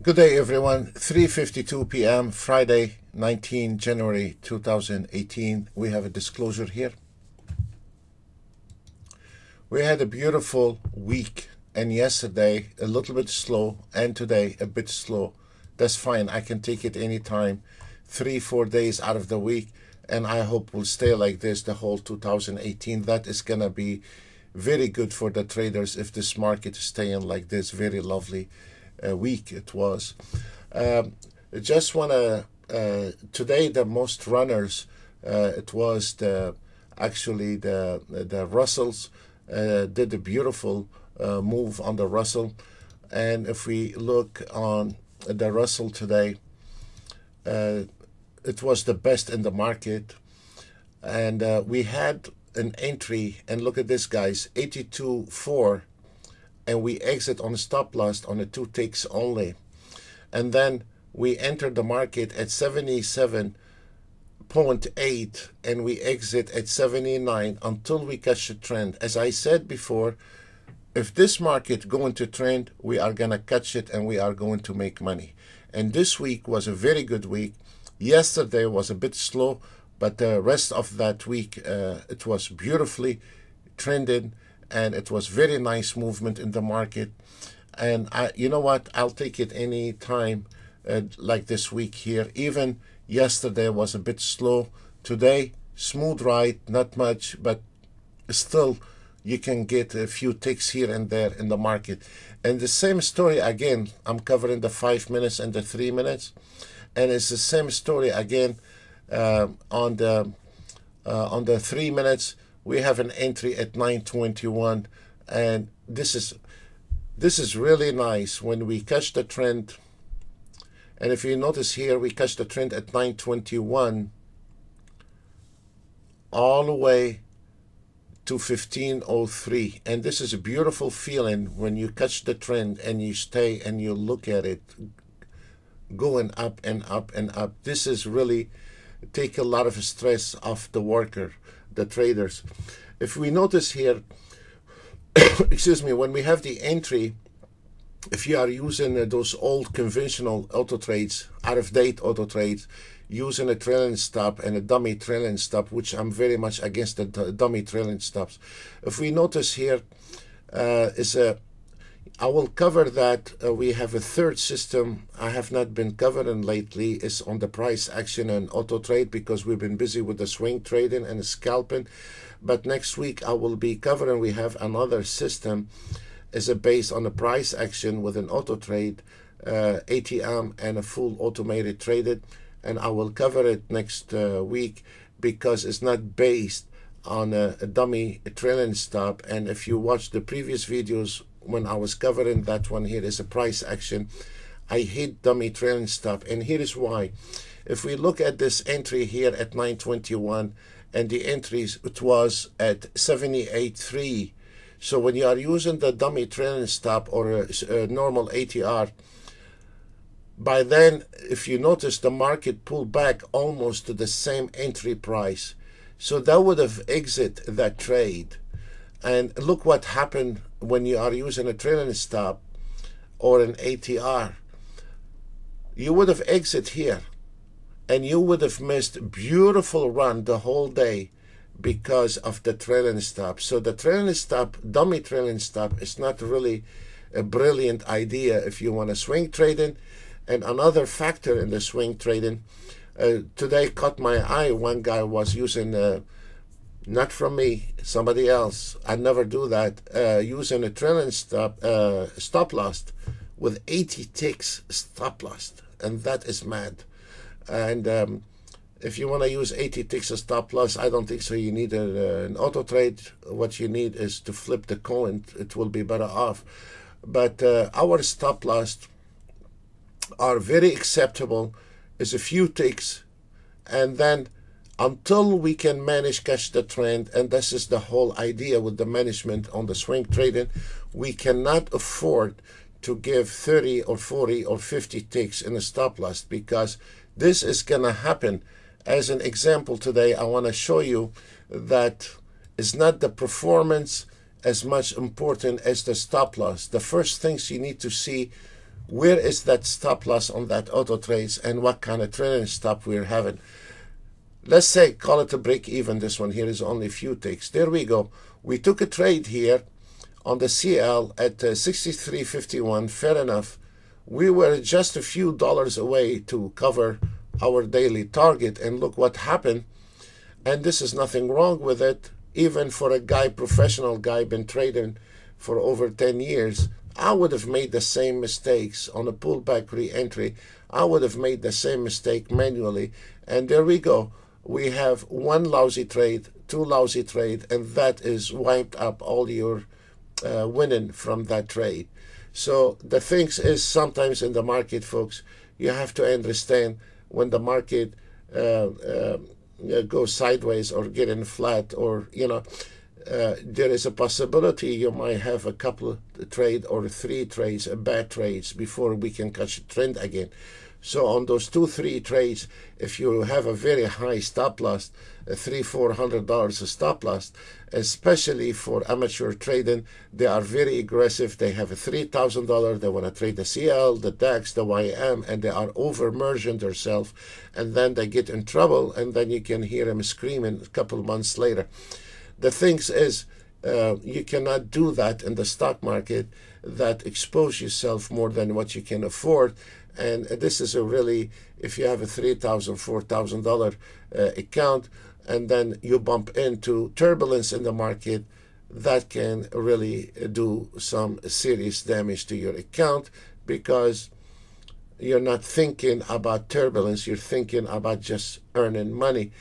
Good day, everyone. 3:52 p.m. Friday, 19 January 2018. We have a disclosure here. We had a beautiful week, and yesterday a little bit slow, and today a bit slow. That's fine. I can take it anytime, 3-4 days out of the week, and I hope we'll stay like this the whole 2018. That is gonna be very good for the traders if this market is staying like this. Very lovely week it was. Just want to today the most runners, it was actually the Russells did a beautiful move on the Russell. And if we look on the Russell today, it was the best in the market. And we had an entry, and look at this, guys, 82.4, and we exit on a stop loss on a 2 ticks only. And then we entered the market at 77.8 and we exit at 79 until we catch the trend. As I said before, if this market going to trend, we are going to catch it and we are going to make money. And this week was a very good week. Yesterday was a bit slow, but the rest of that week it was beautifully trended, and it was very nice movement in the market. And you know what, I'll take it any time like this week here. Even yesterday was a bit slow. Today smooth ride, not much, but still you can get a few ticks here and there in the market. And the same story again, I'm covering the 5 minutes and the 3 minutes, and it's the same story again on the 3 minutes. We have an entry at 921, and this is really nice when we catch the trend. And if you notice here, we catch the trend at 921 all the way to 1503, and this is a beautiful feeling when you catch the trend and you stay and you look at it going up and up and up. This is really take a lot of stress off the worker, the traders. If we notice here, excuse me, when we have the entry, if you are using those old conventional auto trades, out of date auto trades, using a trailing stop and a dummy trailing stop, which I'm very much against the dummy trailing stops. If we notice here, I will cover that. We have a third system I have not been covering lately, is on the price action and auto trade, because we've been busy with the swing trading and scalping. But next week I will be covering, we have another system is based on the price action with an auto trade, ATM and a full automated traded, and I will cover it next week, because it's not based on a dummy trailing stop. And if you watch the previous videos when I was covering that one, here is a price action, I hate dummy trailing stop, and here is why. If we look at this entry here at 921, and the entries, it was at 78.3. So when you are using the dummy trailing stop or a normal ATR, by then, if you notice, the market pulled back almost to the same entry price. So that would have exit that trade. And look what happened when you are using a trailing stop or an ATR. You would have exit here, and you would have missed beautiful run the whole day because of the trailing stop. So the trailing stop, dummy trailing stop, is not really a brilliant idea if you want to swing trading. And another factor in the swing trading, today caught my eye. One guy was using, not from me, somebody else, I never do that, using a trailing stop loss with 80 ticks stop loss, and that is mad. And if you want to use 80 ticks as stop loss, I don't think so. You need an auto trade. What you need is to flip the coin. It will be better off. But our stop loss are very acceptable. Is a few ticks, and then until we can manage catch the trend, and this is the whole idea with the management on the swing trading, we cannot afford to give 30 or 40 or 50 ticks in a stop loss, because this is gonna happen. As an example today, I want to show you that it's not the performance as much important as the stop loss. The first things you need to see where is that stop loss on that auto trades and what kind of trailing stop we're having. Let's say, call it a break even. This one here is only a few ticks. There we go. We took a trade here on the CL at 63.51. Fair enough. We were just a few dollars away to cover our daily target, and look what happened. And this is nothing wrong with it. Even for a guy, professional guy, been trading for over 10 years, I would have made the same mistakes on a pullback re-entry. I would have made the same mistake manually. And there we go. We have one lousy trade, two lousy trade, and that is wiped up all your winning from that trade. So the things is, sometimes in the market, folks, you have to understand when the market go sideways or getting flat, or there is a possibility you might have a couple of trade or three trades, bad trades, before we can catch a trend again. So on those 2-3 trades, if you have a very high stop loss, $300-400 a stop loss, especially for amateur trading, they are very aggressive. They have a $3,000. They want to trade the CL, the DAX, the YM, and they are over-merging themselves, and then they get in trouble, and then you can hear them screaming a couple months later. The thing is, you cannot do that in the stock market, that expose yourself more than what you can afford. And this is a really, if you have a $3,000-4,000 account, and then you bump into turbulence in the market, that can really do some serious damage to your account, because you're not thinking about turbulence, you're thinking about just earning money.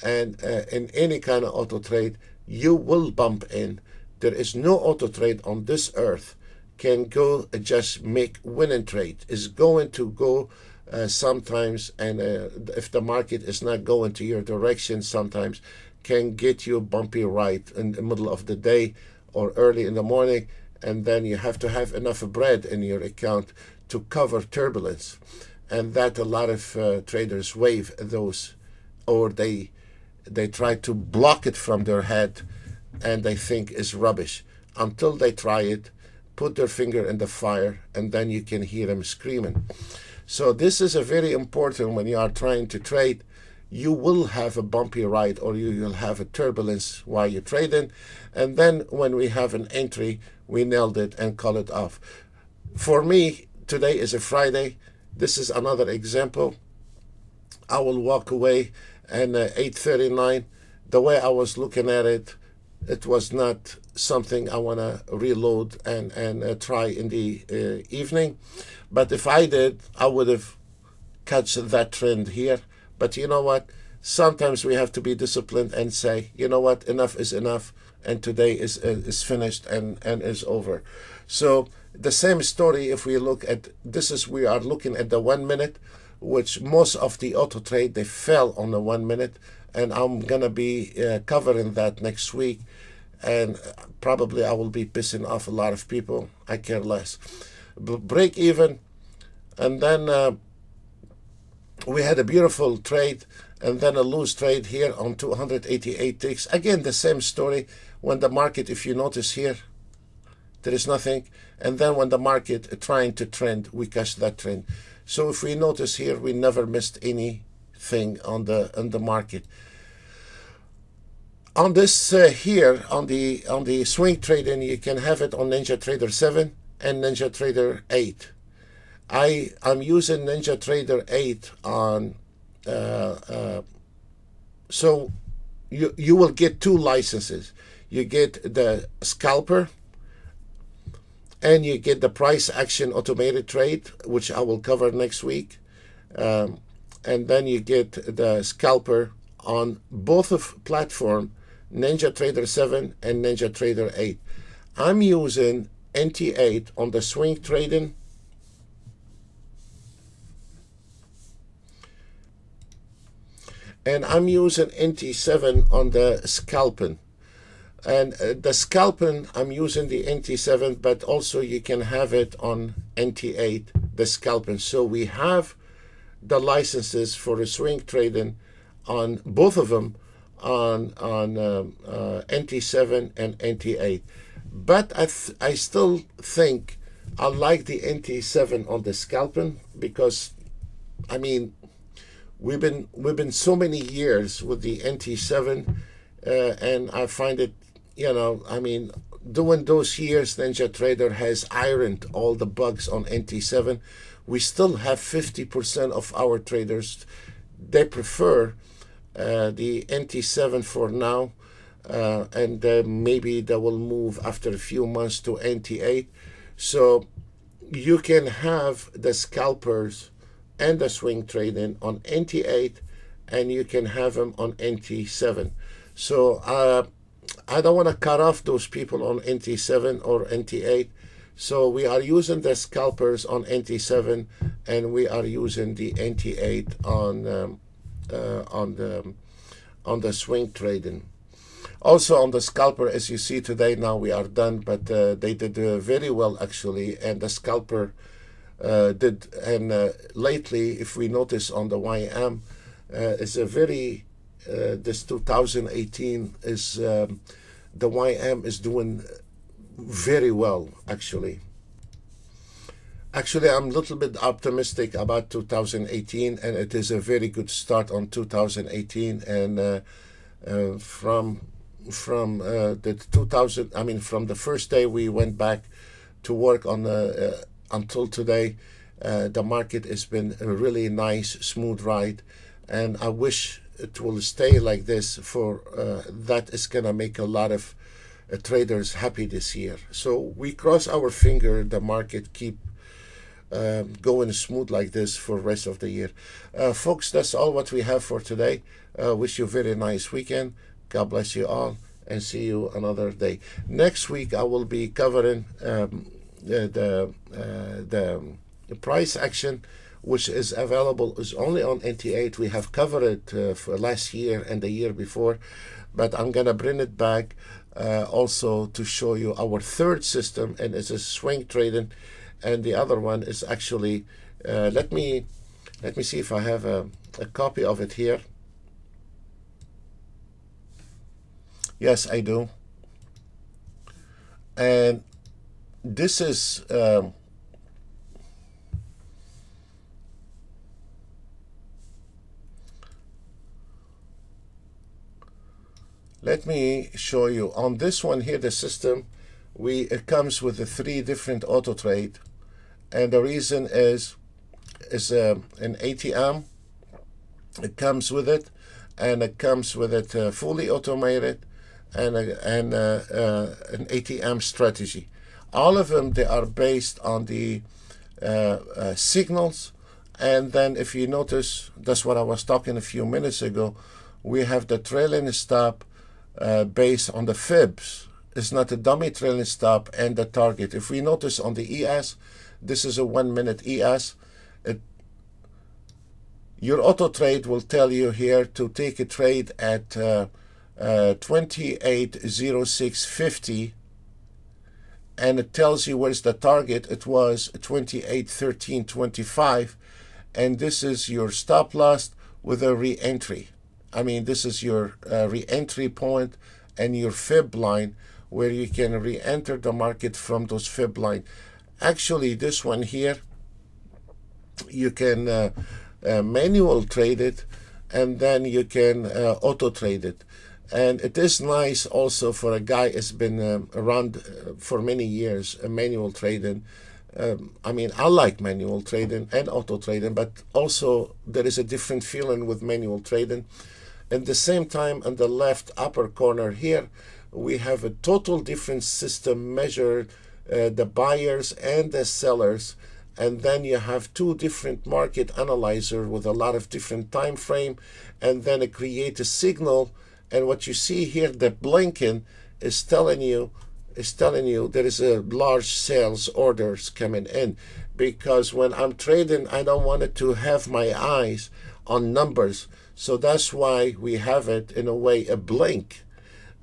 And in any kind of auto trade, you will bump in. There is no auto trade on this earth can go just make winning trade. Is going to go sometimes, and if the market is not going to your direction, sometimes can get you a bumpy ride in the middle of the day or early in the morning, and then you have to have enough bread in your account to cover turbulence. And that a lot of traders waive those, or they try to block it from their head, and they think is rubbish until they try it, put their finger in the fire, and then you can hear them screaming. So this is a very important when you are trying to trade. You will have a bumpy ride, or you will have a turbulence while you're trading. And then when we have an entry, we nailed it and call it off. For me, today is a Friday. This is another example. I will walk away, and 8:39, the way I was looking at it, it was not something I want to reload and try in the evening. But if I did, I would have catch that trend here. But you know what? Sometimes we have to be disciplined and say, you know what? Enough is enough, and today is finished and is over. So the same story, if we look at this, is we are looking at the 1 minute, which most of the auto trade, they fell on the 1 minute, and I'm gonna be covering that next week. And probably I will be pissing off a lot of people. I care less. Break even, and then we had a beautiful trade, and then a loose trade here on 288 ticks. Again, the same story. When the market, if you notice here, there is nothing, and then when the market trying to trend, we catch that trend. So if we notice here, we never missed anything on the market. On this here, on the swing trading, you can have it on NinjaTrader 7 and NinjaTrader 8. I'm using NinjaTrader 8 on, so you will get two licenses. You get the scalper, and you get the price action automated trade, which I will cover next week. And then you get the scalper on both of platform, NinjaTrader 7 and NinjaTrader 8. I'm using NT8 on the swing trading, and I'm using NT7 on the scalping. And the scalping, I'm using the NT7, but also you can have it on NT8, the scalping. So we have the licenses for the swing trading on both of them, on NT7 and NT8. But I still think I like the NT7 on the scalping because, I mean, we've been so many years with the NT7, and I find it, you know, I mean, during those years, NinjaTrader has ironed all the bugs on NT7. We still have 50% of our traders, they prefer the NT7 for now, and maybe they will move after a few months to NT8. So you can have the scalpers and the swing trading on NT8, and you can have them on NT7. So I don't want to cut off those people on NT7 or NT8. So we are using the scalpers on NT7, and we are using the NT8 on the swing trading. Also on the scalper, as you see today, now we are done, but they did very well actually, and the scalper did. And lately, if we notice on the YM, is a very this 2018 is the YM is doing very well actually. Actually, I'm a little bit optimistic about 2018, and it is a very good start on 2018. And from the 2000, I mean, from the first day we went back to work on until today, the market has been a really nice, smooth ride, and I wish it will stay like this. For that is gonna make a lot of traders happy this year. So we cross our finger the market keep going smooth like this for the rest of the year. Folks, that's all what we have for today. Wish you a very nice weekend. God bless you all, and see you another day. Next week I will be covering the price action, which is available, is only on NT8. We have covered it for last year and the year before, but I'm gonna bring it back also to show you our third system, and it's a swing trading, and the other one is actually let me see if I have a copy of it here. Yes, I do. And this is let me show you on this one here. The system, it comes with the 3 different auto trade, and the reason is an ATM. It comes with it, and it comes with it fully automated, and an ATM strategy. All of them, they are based on the signals. And then if you notice, that's what I was talking a few minutes ago, we have the trailing stop based on the fibs. It's not a dummy trailing stop, and the target. If we notice on the ES, this is a 1 minute ES. Your auto trade will tell you here to take a trade at 28.0650, and it tells you where's the target. It was 28.1325, and this is your stop loss with a re-entry. I mean, this is your re-entry point and your fib line, where you can re-enter the market from those fib line. Actually, this one here, you can manual trade it, and then you can auto trade it. And it is nice also for a guy who's been around for many years, manual trading. I mean, I like manual trading and auto trading, but also there is a different feeling with manual trading. At the same time, on the left upper corner here, we have a total different system measured the buyers and the sellers. And then you have 2 different market analyzers with a lot of different time frame, and then it creates a signal. And what you see here, the blinking is telling you there is a large sales orders coming in, because when I'm trading, I don't want it to have my eyes on numbers. So that's why we have it in a way a blink,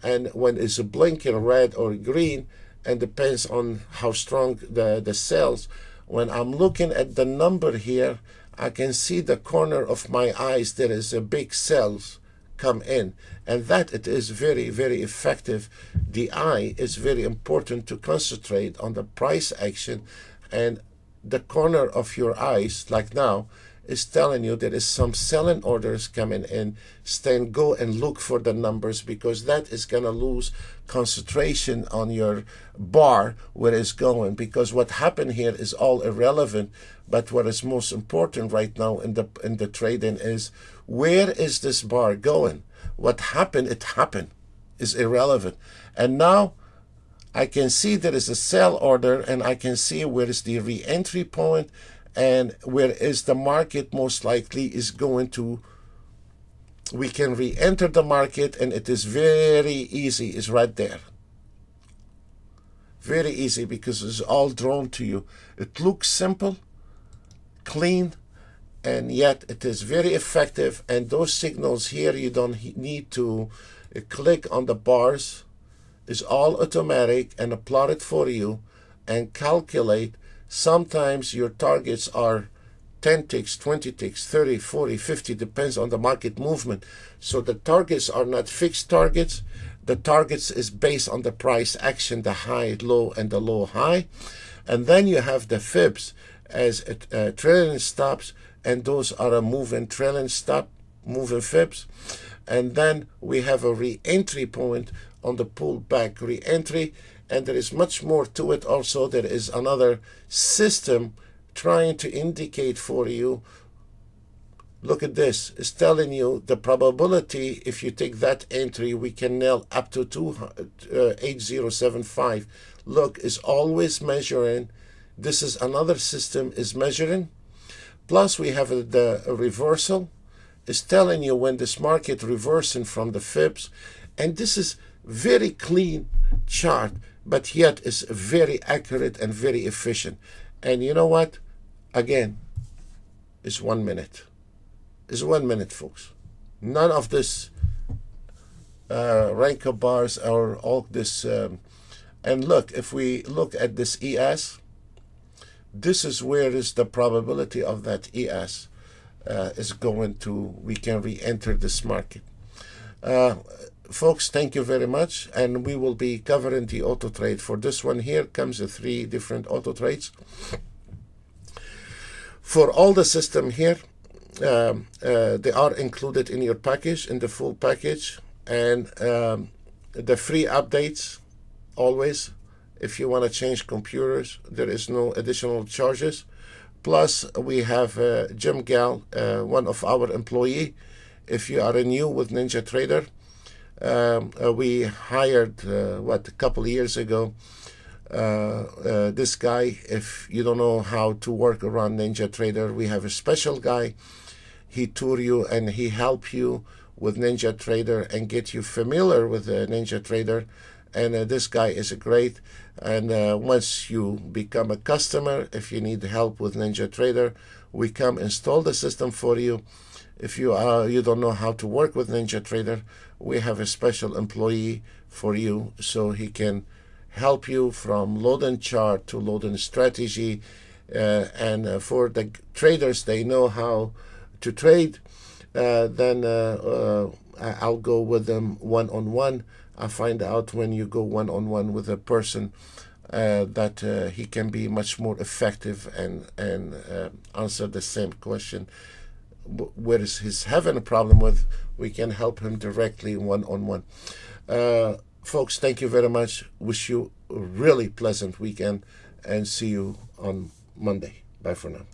and when it's a blink in red or green, and depends on how strong the sales. When I'm looking at the number here, I can see the corner of my eyes there is a big sales come in, and that it is very, very effective. The eye is very important to concentrate on the price action, and the corner of your eyes, like now, is telling you there is some selling orders coming in. Then go and look for the numbers, because that is going to lose concentration on your bar where it's going, because what happened here is all irrelevant. But what is most important right now in the trading is, where is this bar going? What happened, it happened, is irrelevant. And now I can see there is a sell order, and I can see where is the re-entry point, and where is the market most likely is going to. We can re-enter the market, and it is very easy. It's right there. Very easy, because it's all drawn to you. It looks simple, clean, and yet it is very effective. And those signals here, you don't need to click on the bars. It's all automatic, and plot it for you and calculate. Sometimes your targets are 10 ticks, 20 ticks, 30, 40, 50, depends on the market movement. So the targets are not fixed targets. The targets is based on the price action, the high, low, and the low, high. And then you have the fibs as trailing stops, and those are a moving trailing stop, moving fibs. And then we have a re-entry point on the pullback re-entry. And there is much more to it also. There is another system trying to indicate for you. Look at this. It's telling you the probability. If you take that entry, we can nail up to 8075. Look, it's always measuring. This is another system is measuring. Plus we have the reversal. It's telling you when this market reversing from the fibs. And this is very clean chart, but yet it's very accurate and very efficient. And you know what? Again, it's 1 minute. It's 1 minute, folks. None of this Renko bars or all this. And look, if we look at this ES, this is where is the probability of that ES is going to, we can re-enter this market. Folks, thank you very much, and we will be covering the auto trade. For this one here comes the 3 different auto trades. For all the system here, they are included in your package, in the full package, and the free updates always. If you want to change computers, there is no additional charges. Plus we have Jim Gal, one of our employee. If you are new with NinjaTrader, we hired a couple of years ago this guy. If you don't know how to work around NinjaTrader, we have a special guy. He tour you and he help you with NinjaTrader and get you familiar with NinjaTrader. And this guy is great. And once you become a customer, if you need help with NinjaTrader, we come install the system for you. If you don't know how to work with NinjaTrader, we have a special employee for you, so he can help you from loading chart to loading strategy. And for the traders, they know how to trade. Then I'll go with them one-on-one. I find out when you go one-on-one with a person that he can be much more effective and answer the same question. Where is he's having a problem with, we can help him directly one-on-one. Folks, thank you very much. Wish you a really pleasant weekend, and see you on Monday. Bye for now.